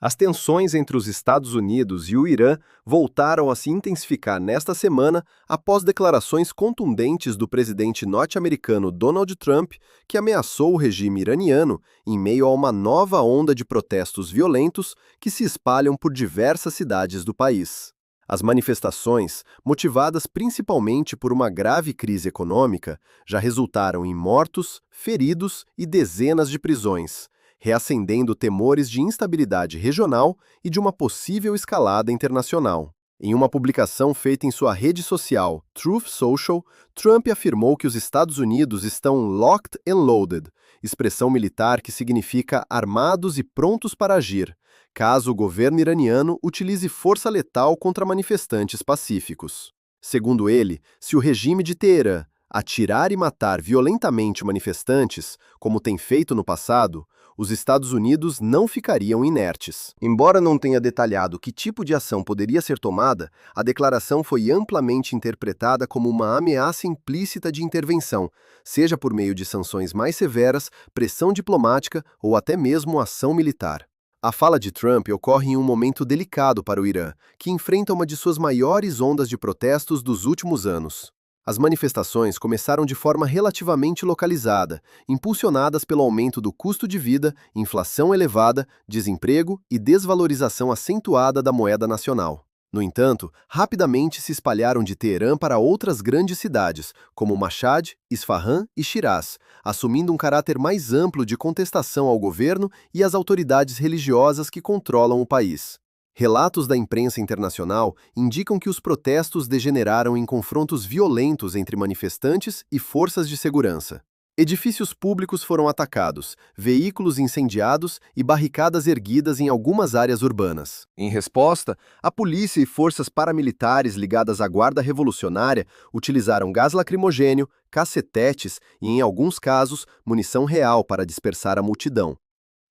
As tensões entre os Estados Unidos e o Irã voltaram a se intensificar nesta semana após declarações contundentes do presidente norte-americano Donald Trump, que ameaçou o regime iraniano em meio a uma nova onda de protestos violentos que se espalham por diversas cidades do país. As manifestações, motivadas principalmente por uma grave crise econômica, já resultaram em mortos, feridos e dezenas de prisões, reacendendo temores de instabilidade regional e de uma possível escalada internacional. Em uma publicação feita em sua rede social, Truth Social, Trump afirmou que os Estados Unidos estão locked and loaded, expressão militar que significa armados e prontos para agir, caso o governo iraniano utilize força letal contra manifestantes pacíficos. Segundo ele, se o regime de Teherã atirar e matar violentamente manifestantes, como tem feito no passado, os Estados Unidos não ficariam inertes. Embora não tenha detalhado que tipo de ação poderia ser tomada, a declaração foi amplamente interpretada como uma ameaça implícita de intervenção, seja por meio de sanções mais severas, pressão diplomática ou até mesmo ação militar. A fala de Trump ocorre em um momento delicado para o Irã, que enfrenta uma de suas maiores ondas de protestos dos últimos anos. As manifestações começaram de forma relativamente localizada, impulsionadas pelo aumento do custo de vida, inflação elevada, desemprego e desvalorização acentuada da moeda nacional. No entanto, rapidamente se espalharam de Teherã para outras grandes cidades, como Mashhad, Isfahan e Shiraz, assumindo um caráter mais amplo de contestação ao governo e às autoridades religiosas que controlam o país. Relatos da imprensa internacional indicam que os protestos degeneraram em confrontos violentos entre manifestantes e forças de segurança. Edifícios públicos foram atacados, veículos incendiados e barricadas erguidas em algumas áreas urbanas. Em resposta, a polícia e forças paramilitares ligadas à Guarda Revolucionária utilizaram gás lacrimogênio, cacetetes e, em alguns casos, munição real para dispersar a multidão.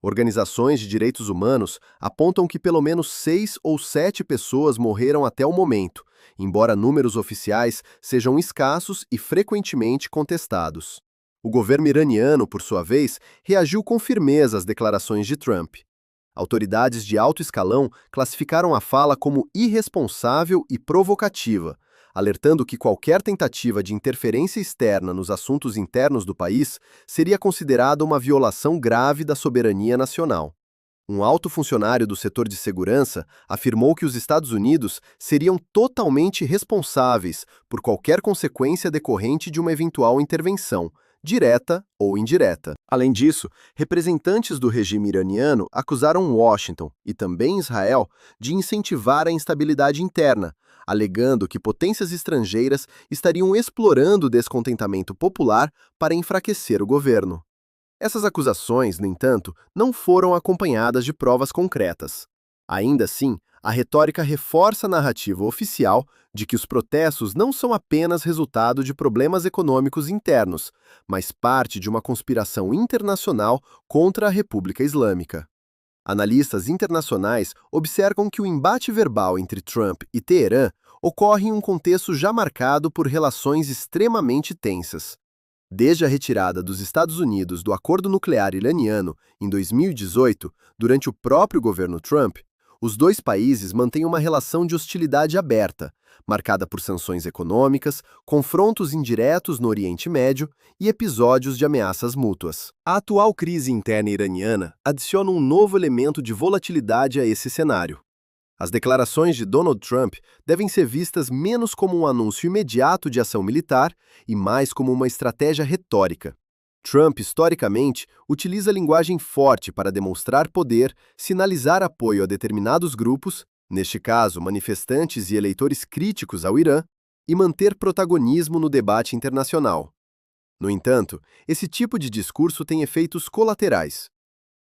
Organizações de direitos humanos apontam que pelo menos 6 ou 7 pessoas morreram até o momento, embora números oficiais sejam escassos e frequentemente contestados. O governo iraniano, por sua vez, reagiu com firmeza às declarações de Trump. Autoridades de alto escalão classificaram a fala como irresponsável e provocativa, alertando que qualquer tentativa de interferência externa nos assuntos internos do país seria considerada uma violação grave da soberania nacional. Um alto funcionário do setor de segurança afirmou que os Estados Unidos seriam totalmente responsáveis por qualquer consequência decorrente de uma eventual intervenção, direta ou indireta. Além disso, representantes do regime iraniano acusaram Washington e também Israel de incentivar a instabilidade interna, alegando que potências estrangeiras estariam explorando o descontentamento popular para enfraquecer o governo. Essas acusações, no entanto, não foram acompanhadas de provas concretas. Ainda assim, a retórica reforça a narrativa oficial de que os protestos não são apenas resultado de problemas econômicos internos, mas parte de uma conspiração internacional contra a República Islâmica. Analistas internacionais observam que o embate verbal entre Trump e Teherã ocorre em um contexto já marcado por relações extremamente tensas. Desde a retirada dos Estados Unidos do acordo nuclear iraniano em 2018, durante o próprio governo Trump, os dois países mantêm uma relação de hostilidade aberta, marcada por sanções econômicas, confrontos indiretos no Oriente Médio e episódios de ameaças mútuas. A atual crise interna iraniana adiciona um novo elemento de volatilidade a esse cenário. As declarações de Donald Trump devem ser vistas menos como um anúncio imediato de ação militar e mais como uma estratégia retórica. Trump, historicamente, utiliza linguagem forte para demonstrar poder, sinalizar apoio a determinados grupos, neste caso manifestantes e eleitores críticos ao Irã, e manter protagonismo no debate internacional. No entanto, esse tipo de discurso tem efeitos colaterais.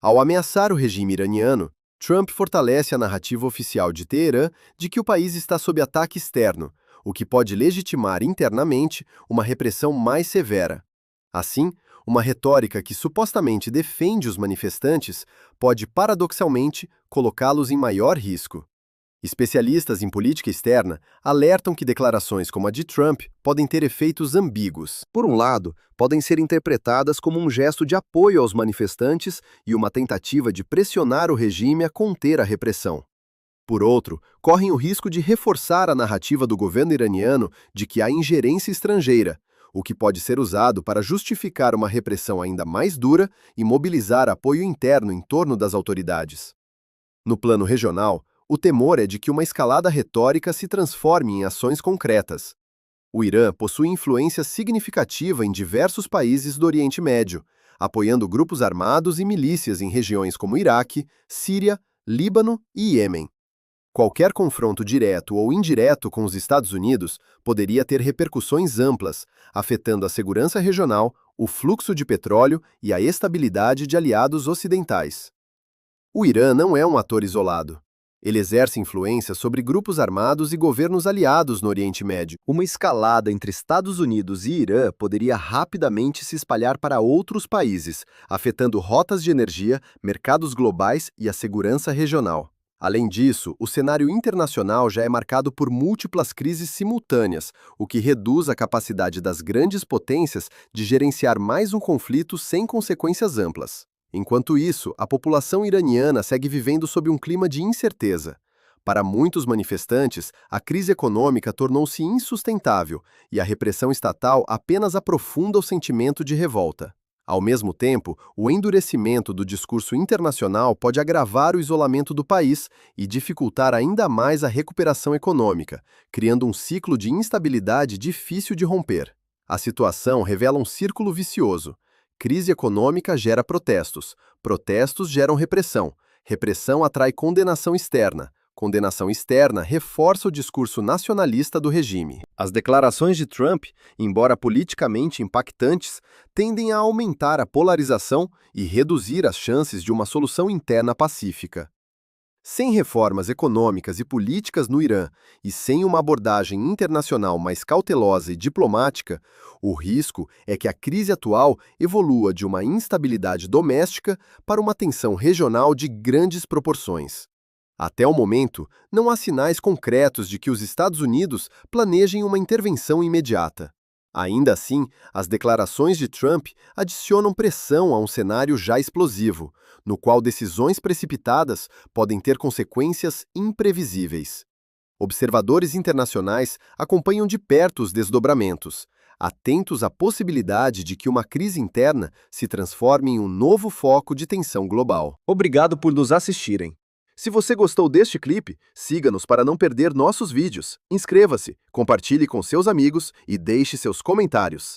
Ao ameaçar o regime iraniano, Trump fortalece a narrativa oficial de Teherã de que o país está sob ataque externo, o que pode legitimar internamente uma repressão mais severa. Assim, uma retórica que supostamente defende os manifestantes pode, paradoxalmente, colocá-los em maior risco. Especialistas em política externa alertam que declarações como a de Trump podem ter efeitos ambíguos. Por um lado, podem ser interpretadas como um gesto de apoio aos manifestantes e uma tentativa de pressionar o regime a conter a repressão. Por outro, correm o risco de reforçar a narrativa do governo iraniano de que há ingerência estrangeira, o que pode ser usado para justificar uma repressão ainda mais dura e mobilizar apoio interno em torno das autoridades. No plano regional, o temor é de que uma escalada retórica se transforme em ações concretas. O Irã possui influência significativa em diversos países do Oriente Médio, apoiando grupos armados e milícias em regiões como Iraque, Síria, Líbano e Iêmen. Qualquer confronto direto ou indireto com os Estados Unidos poderia ter repercussões amplas, afetando a segurança regional, o fluxo de petróleo e a estabilidade de aliados ocidentais. O Irã não é um ator isolado. Ele exerce influência sobre grupos armados e governos aliados no Oriente Médio. Uma escalada entre Estados Unidos e Irã poderia rapidamente se espalhar para outros países, afetando rotas de energia, mercados globais e a segurança regional. Além disso, o cenário internacional já é marcado por múltiplas crises simultâneas, o que reduz a capacidade das grandes potências de gerenciar mais um conflito sem consequências amplas. Enquanto isso, a população iraniana segue vivendo sob um clima de incerteza. Para muitos manifestantes, a crise econômica tornou-se insustentável e a repressão estatal apenas aprofunda o sentimento de revolta. Ao mesmo tempo, o endurecimento do discurso internacional pode agravar o isolamento do país e dificultar ainda mais a recuperação econômica, criando um ciclo de instabilidade difícil de romper. A situação revela um círculo vicioso. Crise econômica gera protestos, protestos geram repressão, repressão atrai condenação externa reforça o discurso nacionalista do regime. As declarações de Trump, embora politicamente impactantes, tendem a aumentar a polarização e reduzir as chances de uma solução interna pacífica. Sem reformas econômicas e políticas no Irã e sem uma abordagem internacional mais cautelosa e diplomática, o risco é que a crise atual evolua de uma instabilidade doméstica para uma tensão regional de grandes proporções. Até o momento, não há sinais concretos de que os Estados Unidos planejem uma intervenção imediata. Ainda assim, as declarações de Trump adicionam pressão a um cenário já explosivo, no qual decisões precipitadas podem ter consequências imprevisíveis. Observadores internacionais acompanham de perto os desdobramentos, atentos à possibilidade de que uma crise interna se transforme em um novo foco de tensão global. Obrigado por nos assistirem. Se você gostou deste clipe, siga-nos para não perder nossos vídeos. Inscreva-se, compartilhe com seus amigos e deixe seus comentários.